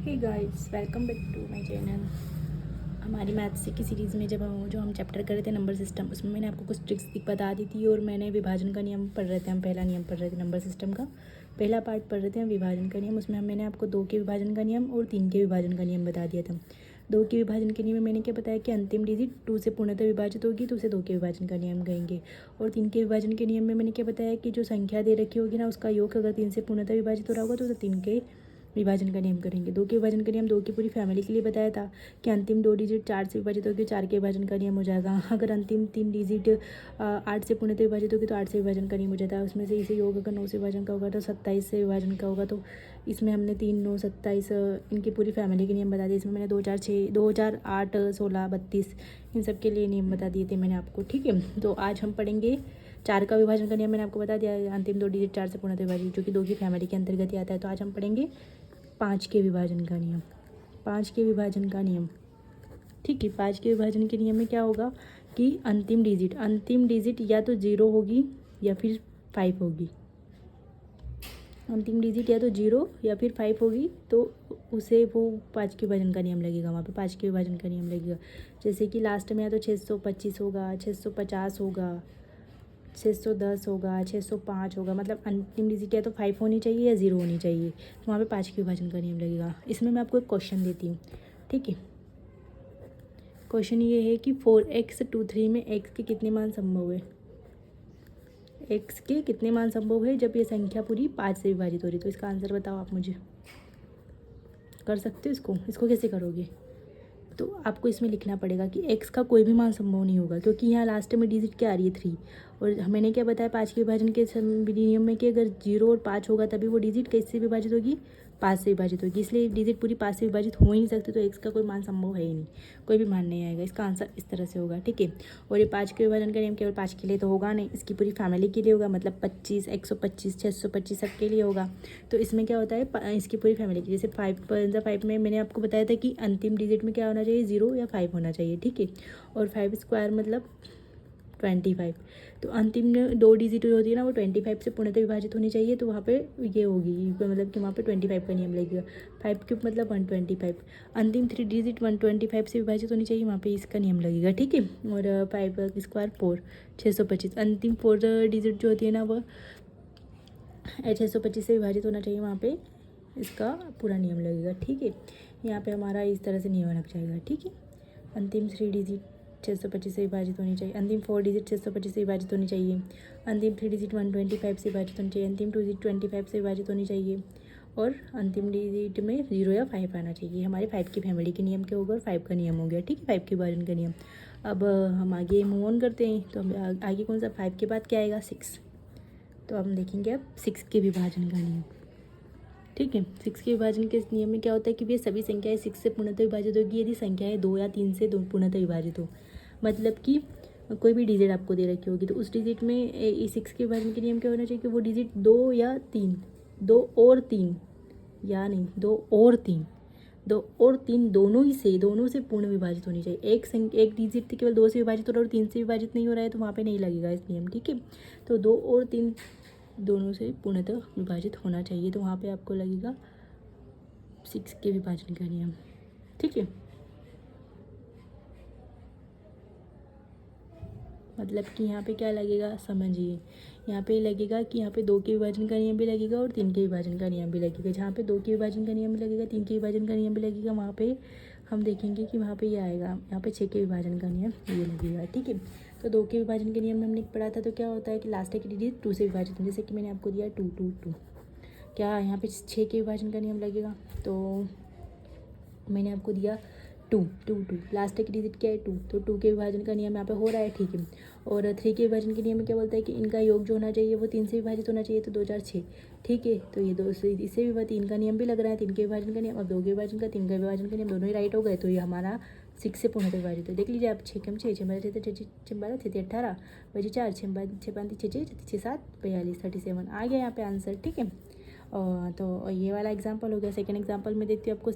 Hey guys, welcome back to my channel. हमारी maths की series में जो हम चैप्टर कर रहे थे नंबर सिस्टम, उसमें मैंने आपको कुछ ट्रिक्स बता दी थी और मैंने विभाजन का नियम पढ़ रहे थे। हम पहला नियम पढ़ रहे थे नंबर सिस्टम का, पहला पार्ट पढ़ रहे थे हम विभाजन का नियम। उसमें मैंने आपको 2 के विभाजन का नियम और 3 के विभाजन का नियम बता दिया था। 2 के विभाजन के नियम में मैंने क्या बताया कि अंतिम डिजिट 2 से पूर्णतः विभाजित होगी तो उसे 2 के विभाजन का नियम कहेंगे। और 3 के विभाजन के नियम में मैंने क्या बताया कि जो संख्या दे रखी होगी ना, उसका योग अगर 3 से पूर्णतः विभाजित हो रहा होगा तो उसे 3 के विभाजन का नियम करेंगे। 2 के विभाजन का नियम 2 की पूरी फैमिली के लिए बताया था कि अंतिम 2 डिजिट 4 से विभाजित होगी, 4 के विभाजन का नियम हो जाएगा। अगर अंतिम 3 डिजिट 8 से पूर्णतः विभाजित होगी तो 8 से विभाजन का नियम हो जाता है। उसमें से इसे योग अगर 9 से विभाजन का होगा तो 27 से विभाजन का होगा। तो इसमें हमने 3, 9, 27 इनकी पूरी फैमिली के नियम बता दिए। इसमें मैंने 2, 4, 6, 2, 4, 8, 16, 32 इन सब के लिए नियम बता दिए थे मैंने आपको। ठीक है, तो आज हम पढ़ेंगे 4 का विभाजन का नियम। मैंने आपको बता दिया अंतिम 2 डिजिट 4 से पूर्णतः विभाजित, जो कि 2 की फैमिली के अंतर्गत ही आता है। तो आज हम पढ़ेंगे 5 के विभाजन का नियम। 5 के विभाजन का नियम, ठीक है। 5 के विभाजन के नियम में क्या होगा कि अंतिम डिजिट या तो 0 होगी या फिर 5 होगी। अंतिम डिजिट या तो 0 या फिर 5 होगी तो उसे वो 5 के विभाजन का नियम लगेगा। वहाँ पे 5 के विभाजन का नियम लगेगा। जैसे कि लास्ट में या तो 625 होगा, 650 होगा, 610 होगा, 605 होगा। मतलब अंतिम डिजिट या तो 5 होनी चाहिए या 0 होनी चाहिए। तो वहाँ पे 5 के विभाजन का नियम लगेगा। इसमें मैं आपको एक क्वेश्चन देती हूँ, ठीक है। क्वेश्चन ये है कि 4x23 में x के कितने मान संभव है। x के कितने मान संभव है जब ये संख्या पूरी 5 से विभाजित हो रही। तो इसका आंसर बताओ आप मुझे। कर सकते हो इसको कैसे करोगे? तो आपको इसमें लिखना पड़ेगा कि x का कोई भी मान संभव नहीं होगा, क्योंकि यहाँ लास्ट में डिजिट क्या आ रही है 3। और मैंने क्या बताया 5 के विभाजन के नियम में कि अगर 0 और 5 होगा तभी वो डिजिट कैसे विभाजित होगी, 5 से विभाजित होगी। इसलिए डिजिट पूरी 5 से विभाजित हो ही नहीं सकती, तो x का कोई मान संभव है ही नहीं, कोई भी मान नहीं आएगा। इसका आंसर इस तरह से होगा, ठीक है। और ये 5 के विभाजन का नियम केवल 5 के लिए तो होगा नहीं, इसकी पूरी फैमिली के लिए होगा। मतलब 25, 125, 625 सबके लिए होगा। तो इसमें क्या होता है इसकी पूरी फैमिली की, जैसे 5 में मैंने आपको बताया था कि अंतिम डिजिट में क्या होना चाहिए, 0 या 5 होना चाहिए, ठीक है। और 5 स्क्वायर मतलब 25। तो अंतिम 2 डिजिट जो होती है ना, वो 25 से पूर्णतः विभाजित होनी चाहिए। तो वहाँ पे ये होगी, मतलब कि वहाँ पे 25 का नियम लगेगा। 5³ मतलब 125। अंतिम 3 डिजिट 125 से विभाजित होनी चाहिए, वहाँ पे इसका नियम लगेगा, ठीक है। और 5 स्क्वायर 4, 625। अंतिम 4 डिजिट जो होती है ना, वो 625 से विभाजित होना चाहिए, वहाँ पे इसका पूरा नियम लगेगा, ठीक है। यहाँ पे हमारा इस तरह से नियम लग जाएगा, ठीक है। अंतिम 3 डिजिट 625 से विभाजित होनी चाहिए। अंतिम 4 डिजिट 625 से विभाजित होनी चाहिए। अंतिम 3 डिजिट 125 से विभाजित होनी चाहिए। अंतिम 2 डिजिट 25 से विभाजित होनी चाहिए। और अंतिम डिजिट में 0 या 5 आना चाहिए। हमारे 5 की फैमिली के नियम के होगा और 5 का नियम हो गया, ठीक है, 5 के विभाजन का नियम। अब हम आगे मूव ऑन करते हैं। तो हम आगे कौन सा 5 के बाद क्या आएगा, 6। तो हम देखेंगे अब 6 के विभाजन का नियम, ठीक है। 6 के विभाजन के नियम में क्या होता है कि ये सभी संख्याएं 6 से पूर्णतः विभाजित होगी यदि संख्याएं 2 या 3 से पूर्णतः विभाजित हो। मतलब कि कोई भी डिजिट आपको दे रखी होगी तो उस डिजिट में 6 के विभाजन के नियम क्या होना चाहिए कि वो डिजिट 2 या 3, 2 और 3 या नहीं 2 और 3, 2 और 3 दोनों से पूर्ण विभाजित होनी चाहिए। एक डिजिट केवल 2 से विभाजित हो रहा है और 3 से विभाजित नहीं हो रहा है, तो वहाँ पे नहीं लगेगा इस नियम, ठीक है। तो 2 और 3 दोनों से पूर्णतः विभाजित होना चाहिए, तो वहाँ पे आपको लगेगा 6 के विभाजन का नियम, ठीक है। मतलब कि यहाँ पे क्या लगेगा समझिए, यहाँ पे लगेगा कि यहाँ पे 2 के विभाजन का नियम भी लगेगा और 3 के विभाजन का नियम भी लगेगा। जहाँ पे 2 के विभाजन का नियम भी लगेगा, 3 के विभाजन का नियम भी लगेगा, वहाँ पे हम देखेंगे कि वहाँ पे ये आएगा, यहाँ पे 6 के विभाजन का नियम ये लगेगा, ठीक है। तो 2 के विभाजन के नियम में हमने पढ़ा था, तो क्या होता है कि लास्ट की डिजिट 2 से विभाजित, जैसे कि मैंने आपको दिया 2, 2, 2। क्या यहाँ पे 6 के विभाजन का नियम लगेगा, तो मैंने आपको दिया 2, 2, 2। लास्ट की डिजिट क्या है 2, तो 2 के विभाजन का नियम यहाँ पे हो रहा है, ठीक है। और 3 के विभाजन के नियम में क्या बोलता है कि इनका योग जो होना चाहिए वो 3 से विभाजित होना चाहिए, तो 2, 4, 6, ठीक है। तो ये 2 से इससे भी 3 का नियम भी लग रहा है, 3 के विभाजन का नियम। अब 2 के विभाजन का 3 का विभाजन का नियम दोनों ही राइट हो गए, तो ये हमारा 6 से पूर्णतः विभाजित है। देख लीजिए आप, 6 कम 6, 6 12 6 6 12 6 18 बजे 4, 6 5 6 6 6 7 42 37 आ गया यहाँ पे आंसर, ठीक है। तो ये वाला एग्जाम्पल हो गया। सेकेंड एग्जाम्पल में देखती हूँ आपको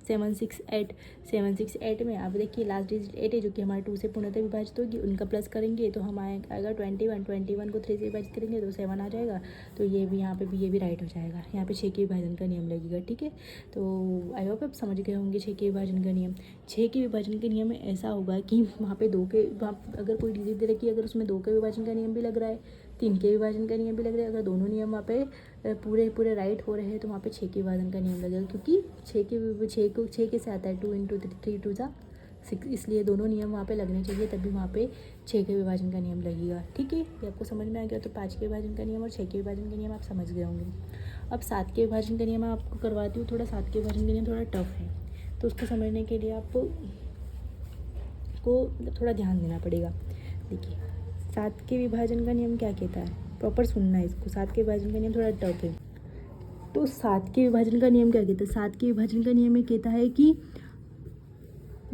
768 में आप देखिए लास्ट डिजिट 8 है जो कि हमारे 2 से पूर्णतः विभाजित होगी, उनका प्लस करेंगे तो हम आएगा 21 को 3 से विभाजित करेंगे तो 7 आ जाएगा। तो ये भी यहाँ पे भी ये भी राइट हो जाएगा। यहाँ पे 6 के विभाजन का नियम लगेगा, ठीक है। तो आई होप आप समझ गए होंगे 6 के विभाजन का नियम। 6 के विभाजन के नियम में ऐसा होगा कि वहाँ पे 2 के, वहाँ अगर कोई डिजिट दे रखी है, अगर उसमें 2 के विभाजन का नियम भी लग रहा है, 3 के विभाजन का नियम भी लग रहा है, अगर दोनों नियम वहाँ पे पूरे राइट हो रहे हैं तो वहाँ पे 6 के विभाजन का नियम लगेगा, क्योंकि 6 के से आता है 2 × 3 2 × 6, इसलिए दोनों नियम वहाँ पे लगने चाहिए, तभी वहाँ पे 6 के विभाजन का नियम लगेगा, ठीक है। ये आपको समझ में आ गया। तो 5 के विभाजन का नियम और 6 के विभाजन का नियम आप समझ गए होंगे। अब 7 के विभाजन का नियम मैं आपको करवाती हूँ। थोड़ा 7 के विभाजन का नियम थोड़ा टफ है, तो उसको समझने के लिए आपको थोड़ा ध्यान देना पड़ेगा। देखिए 7 के विभाजन का नियम क्या कहता है, प्रॉपर सुनना है इसको। 7 के विभाजन का नियम थोड़ा टफ है। तो 7 के विभाजन का नियम क्या कहता है? 7 के विभाजन का नियम ये कहता है कि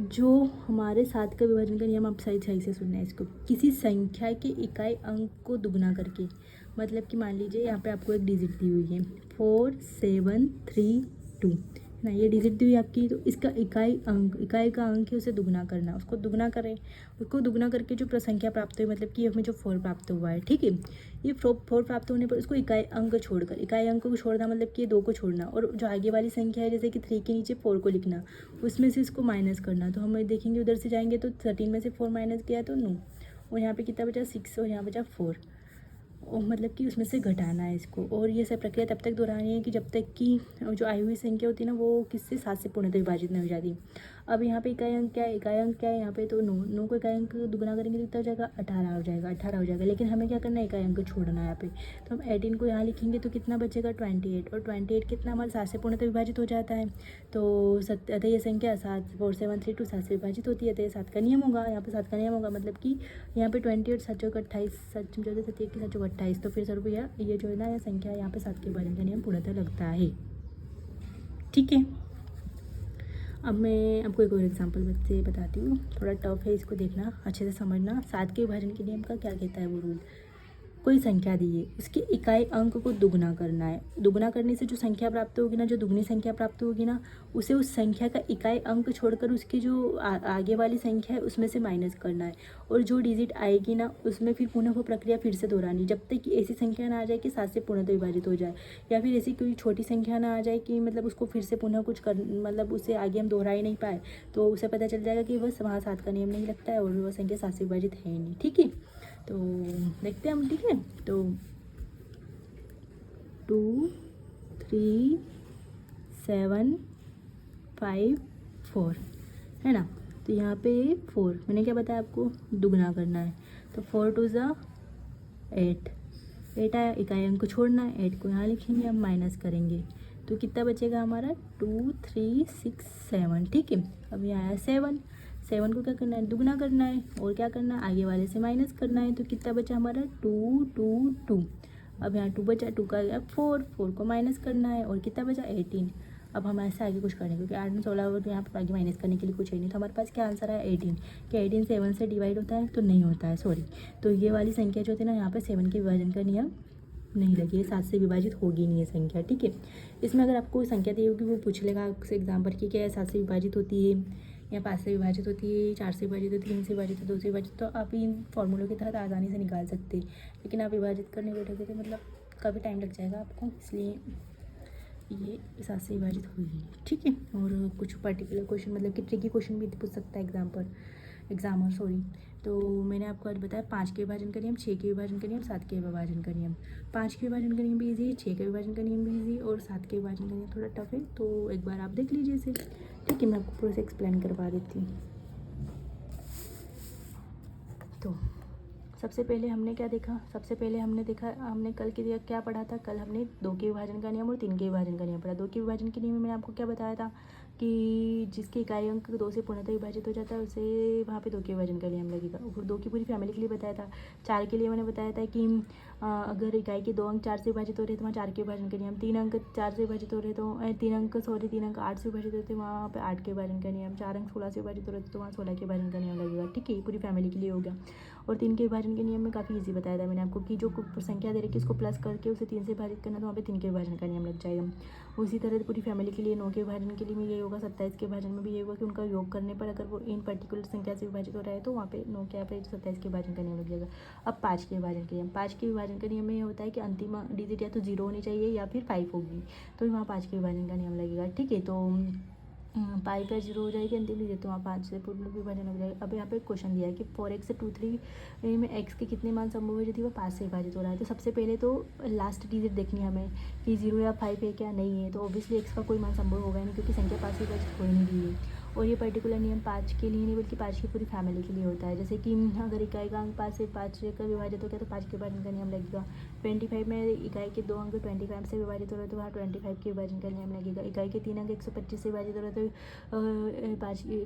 जो हमारे 7 का विभाजन का नियम, आप सही से सुनना है इसको, किसी संख्या के इकाई अंक को दुगना करके, मतलब कि मान लीजिए यहाँ पे आपको एक डिजिट दी हुई है 4 7 3 2 ना, ये डिजिट दी हुई आपकी, तो इसका इकाई का अंक है, उसे दुगना करना, उसको दुगना करें, उसको दुगना करके जो प्रसंख्या प्राप्त हुई, मतलब कि हमें जो 4 प्राप्त हुआ है, ठीक है। ये 4 प्राप्त होने पर उसको इकाई अंक को छोड़ना, मतलब कि 2 को छोड़ना, और जो आगे वाली संख्या है जैसे कि 3 के नीचे 4 को लिखना, उसमें से इसको माइनस करना। तो हम देखेंगे उधर से जाएंगे तो 13 में से 4 माइनस किया तो 9, और यहाँ पे कितना बचा 6, और यहाँ बचा 4, और मतलब कि उसमें से घटाना है इसको। और ये सब प्रक्रिया तब तक दोहरानी है कि जब तक कि जो आई हुई संख्या होती है ना वो किससे 7 से पूर्णतः विभाजित नहीं हो जाती। अब यहाँ पे इकाई अंक क्या है यहाँ पे, तो 9 को इकाई अंक दुगना करेंगे तो कितना हो जाएगा 18 हो जाएगा। लेकिन हमें क्या करना है, इकाई अंक छोड़ना है यहाँ पे, तो हम 18 को यहाँ लिखेंगे तो कितना बचेगा 28, और 28 कितना हमारे 7 से पूर्णतः विभाजित हो जाता है। तो ये संख्या 7 4 7 3 2 7 से विभाजित होती है, तो ये 7 का नियम होगा। यहाँ पे 7 का नियम होगा, मतलब कि यहाँ पे 28 7 चौक 28 7 चौक 28, तो फिर स्वरूप ये जो है ना ये संख्या यहाँ पे 7 के विभाजन का नियम पूर्णतः लगता है, ठीक है। अब मैं आपको एक और एग्जांपल से बताती हूँ, थोड़ा टफ है, इसको देखना अच्छे से समझना। 7 के विभाजन के नियम का क्या कहता है वो रूल। कोई संख्या दी है, उसके इकाई अंक को दुगना करना है। दुगना करने से जो संख्या प्राप्त होगी ना, जो दुगनी संख्या प्राप्त होगी ना, उसे उस संख्या का इकाई अंक छोड़कर उसकी जो आगे वाली संख्या है उसमें से माइनस करना है। और जो डिजिट आएगी ना उसमें फिर पुनः वो प्रक्रिया फिर से दोहरानी, जब तक कि ऐसी संख्या ना आ जाए कि 7 से पूर्णतः विभाजित हो जाए, या फिर ऐसी कोई छोटी संख्या ना आ जाए कि मतलब उसको फिर से पुनः कुछ कर, मतलब उससे आगे हम दोहरा ही नहीं पाए, तो उसे पता चल जाएगा कि बस वहाँ 7 का नियम नहीं लगता है और वह संख्या 7 से विभाजित है ही नहीं, ठीक है। तो देखते हैं हम, ठीक है। तो 2 3 7 5 4 है ना, तो यहाँ पे 4 मैंने क्या बताया आपको, दुगना करना है, तो 4 2 ज़ा 8 आया, इकाई अंक को छोड़ना है, 8 को यहाँ लिखेंगे, हम माइनस करेंगे तो कितना बचेगा हमारा 2 3 6 7, ठीक है। अब यहाँ आया 7 को क्या करना है, दुगना करना है, और क्या करना है, आगे वाले से माइनस करना है, तो कितना बचा हमारा 2 2 2। अब यहाँ 2 बचा, 2 का गया 4 को माइनस करना है, और कितना बचा 18। अब हम ऐसे आगे कुछ करेंगे क्योंकि 8 में 16 तो यहाँ पर आगे माइनस करने के लिए कुछ है नहीं, तो हमारे पास क्या आंसर है 18। क्या 18 7 से डिवाइड होता है, तो नहीं होता है, सॉरी। तो ये वाली संख्या जो होती है ना, यहाँ पर 7 के विभाजन का नियम नहीं लगी, 7 से विभाजित होगी नहीं है संख्या, ठीक है। इसमें अगर आपको संख्या दी होगी वो पूछ लेगा आपसे एग्जाम पर कि क्या 7 से विभाजित होती है, या 5 से विभाजित होती है, 4 से विभाजित होती है, 3 से विभाजित है, 2 से विभाजित, तो आप इन फॉर्मूलों के तहत आसानी से निकाल सकते हैं। लेकिन आप विभाजित करने बैठोगे तो मतलब काफ़ी टाइम लग जाएगा आपको, इसलिए ये 7 से विभाजित होगी, ठीक है। और कुछ पर्टिकुलर क्वेश्चन मतलब कि ट्रिकी क्वेश्चन भी पूछ सकता है एग्जामर, सॉरी। तो मैंने आपको आज बताया 5 के विभाजन का नियम, 6 के विभाजन का नियम, 7 के विभाजन का नियम। 5 के विभाजन का नियम भी ईजी है, 6 के विभाजन का नियम भी ईजी है, और 7 के विभाजन का नियम थोड़ा टफ है, तो एक बार आप देख लीजिए इसे, ठीक है। मैं आपको पूरे से एक्सप्लेन करवा देती हूँ। तो सबसे पहले हमने क्या देखा, हमने कल की क्या पढ़ा था, कल हमने 2 के विभाजन का नियम और 3 के विभाजन का नियम पढ़ा। 2 के विभाजन के नियम में मैंने आपको क्या बताया था कि जिसके इकाई अंक 2 से पूर्णतः विभाजित हो जाता है उसे वहाँ पे 2 के विभाजन का नियम लगेगा। और 2 की पूरी फैमिली के लिए बताया था। 4 के लिए मैंने बताया था कि अगर इकाई के 2 अंक 4 से विभाजित हो रहे तो वहाँ 4 के विभाजन का नियम, 3 अंक 4 से विभाजित हो रहे तो 3 अंक 8 से विभाजित होते वहाँ पे 8 के विभाजन का नियम, 4 अंक 16 से विभाजित हो रहे तो वहाँ 16 के विभाजन का नियम लगेगा, ठीक है। पूरी फैमिली के लिए हो गया। और 3 के विभाजन विभाजन के नियम में काफ़ी इजी बताया था मैंने आपको कि जो संख्या दे रखी है उसको प्लस करके उसे 3 से विभाजित करना, तो वहाँ पे 3 के विभाजन का नियम लग जाएगा। उसी तरह पूरी फैमिली के लिए 9 के विभाजन के लिए भी यही होगा, 27 के विभाजन में भी यही होगा कि उनका योग करने पर अगर वो इन पर्टिकुलर संख्या से विभाजित हो रहा है तो वहाँ पे 9 क्या पे 27 के विभाजन का नियम लग जाएगा। अब 5 के विभाजन के नियम, 5 के विभाजन का नियम में ये होता है कि अंतिम डिजिट या तो 0 होनी चाहिए या फिर 5 होगी, तो वहाँ 5 के विभाजन का नियम लगेगा। ठीक है, तो 5 या 0 हो जाएगी अंतिम डिजिट, तो वहाँ 5 से पूर्ण विभाजन हो जाएगा। अब यहाँ पे एक क्वेश्चन दिया है कि 4x से 2 3 में x के कितने मान संभव है, जो थी वो 5 से विभाजित हो रहा है। तो सबसे पहले तो लास्ट डिजिट देखनी है हमें कि 0 या 5 है क्या, नहीं है, तो ऑब्वियसली x का कोई मान संभव होगा नहीं क्योंकि संख्या 5 से विभाजित हो ही नहीं रही है। और ये पर्टिकुलर नियम 5 के लिए नहीं बल्कि 5 की पूरी फैमिली के लिए होता है। जैसे कि अगर इकाई का अंक 5 से 5 का विभाजित हो गया तो 5 के विभाजन का नियम लगेगा। 25 में इकाई के 2 अंक 25 से विभाजित हो रहे तो वहाँ 25 के विभाजन का नियम लगेगा। इकाई के 3 अंक 125 से विभाजित हो रहे तो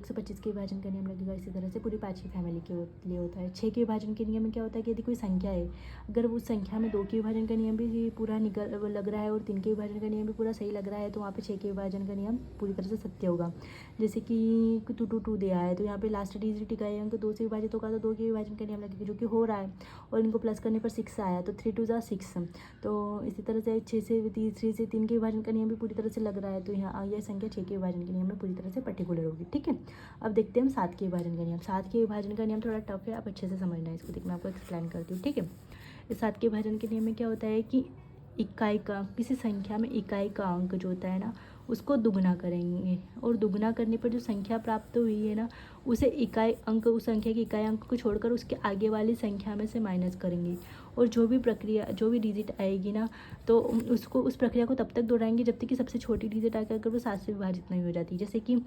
125 के विभाजन का नियम लगेगा। इसी तरह से पूरी 5 की फैमिली के लिए होता है। 6 के विभाजन के नियम में क्या होता है कि यदि कोई संख्या है, अगर उस संख्या में 2 के विभाजन का नियम भी पूरा लग रहा है और 3 के विभाजन का नियम भी पूरा सही लग रहा है तो वहाँ पे 6 के विभाजन का नियम पूरी तरह से सत्य होगा। जैसे कि 2 2 2 दिया है तो यहाँ पे लास्ट डिजिट इकाई अंक 2 से विभाजित होगा तो 2 के विभाजन का नियम लगेगा, जो कि हो रहा है, और इनको प्लस करने पर 6 आया तो 3 2 6। तो इसी तरह से 3 से 3 के विभाजन का नियम भी पूरी तरह से लग रहा है, तो यहाँ यह संख्या 6 के विभाजन के नियम में पूरी तरह से पर्टिकुलर होगी। ठीक है, अब देखते हैं हम 7 के विभाजन का नियम। 7 के विभाजन का नियम थोड़ा टफ है, आप अच्छे से समझना है इसको। देख मैं आपको एक्सप्लेन करती हूँ। ठीक है, इस 7 के विभाजन के नियम में क्या होता है कि इकाई का किसी संख्या में इकाई का अंक जो होता है ना उसको दुगना करेंगे, और दुगना करने पर जो संख्या प्राप्त हुई है ना उसे इकाई अंक, उस संख्या के इकाई अंक को छोड़कर उसके आगे वाली संख्या में से माइनस करेंगे, और जो भी डिजिट आएगी ना तो उसको उस प्रक्रिया को तब तक दोहराएंगे जब तक कि सबसे छोटी डिजिट आकर अगर वो 7 से विभाजित नहीं हो जाती। जैसे कि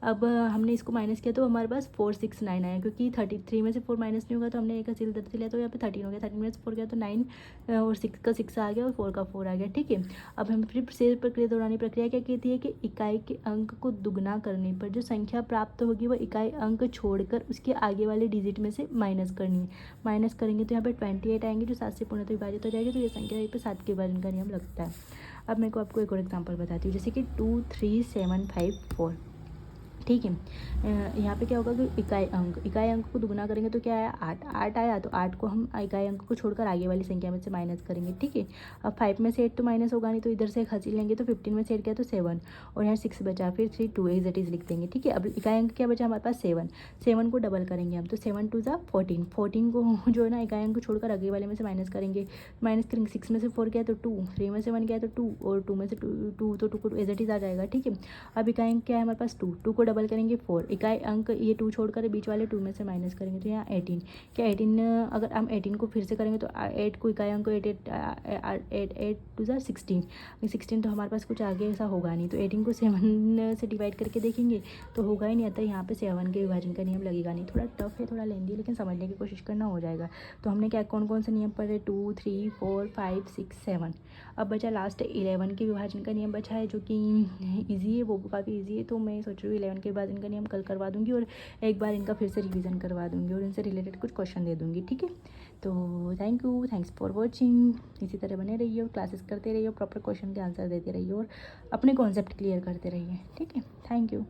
अब हमने इसको माइनस किया तो हमारे पास 4 6 9 आया, क्योंकि 33 में से 4 माइनस नहीं होगा तो हमने एक हसील दर्द लिया तो यहाँ पे 13 हो गया, 13 में से 4 गया तो 9, और 6 का 6 आ गया और 4 का 4 आ गया। ठीक है, अब हम फिर से प्रक्रिया दोहरानी प्रक्रिया क्या कहती है कि इकाई के अंक को दुगना करने पर जो संख्या प्राप्त होगी वह इकाई अंक छोड़कर उसके आगे वाले डिजिट में से माइनस करनी है। माइनस करेंगे तो यहाँ पे 28 आएंगे जो 7 से पूर्णतः विभाजित हो जाएगी, तो ये संख्या यहाँ पे 7 के विभाजन का नियम लगता है। अब मैं को आपको एक और एग्जांपल बताती हूँ, जैसे कि 2 3 7 5 4। ठीक है, यहाँ पे क्या होगा कि इकाई अंक को दुगना करेंगे तो क्या आया 8 आया, तो 8 को हम इकाई अंक को छोड़कर आगे वाली संख्या में से माइनस करेंगे। ठीक है, अब 5 में से 8 तो माइनस होगा नहीं तो इधर से एक हंसी लेंगे तो 15 में से 8 गया तो 7, और यहाँ 6 बचा, फिर 3 2 एज इट इज लिख देंगे। ठीक है, अब इकाई अंक क्या बचा हमारे पास 7 को डबल करेंगे हम, तो 7 2 14 को जो है ना इकाई अंक को छोड़कर आगे वाले में से माइनस करेंगे। 6 में से 4 गया तो 2, 3 में से 1 गया तो 2, और 2 में से 2 तो 2 को एज इट इज आ जाएगा। ठीक है, अब इकाई अंक क्या है हमारे पास 2 को डबल करेंगे 4, इकाई अंक ये 2 छोड़कर बीच वाले 2 में से माइनस करेंगे तो यहाँ 18। क्या 18 अगर हम 18 को फिर से करेंगे तो 8 को इकाई अंक 8 2 16 तो हमारे पास कुछ आगे ऐसा होगा नहीं, तो 18 को 7 से डिवाइड करके देखेंगे तो होगा ही नहीं, आता यहाँ पे 7 के विभाजन का नियम लगेगा नहीं। थोड़ा टफ है, थोड़ा लेंदी, लेकिन समझने की कोशिश करना हो जाएगा। तो हमने क्या कौन कौन से नियम पढ़े 2 3 4 5 6 7। अब बचा लास्ट 11 के विभाजन का नियम बचा है जो कि ईजी है, वो काफ़ी ईजी है, तो मैं सोच रही हूँ 11 के विभाजन का नियम कल करवा दूँगी और एक बार इनका फिर से रिवीजन करवा दूँगी और इनसे रिलेटेड कुछ क्वेश्चन दे दूँगी। ठीक है, तो थैंक्स फॉर वॉचिंग। इसी तरह बने रहिए और क्लासेस करते रहिए, प्रॉपर क्वेश्चन के आंसर देते रहिए और अपने कॉन्सेप्ट क्लियर करते रहिए। ठीक है, थैंक यू।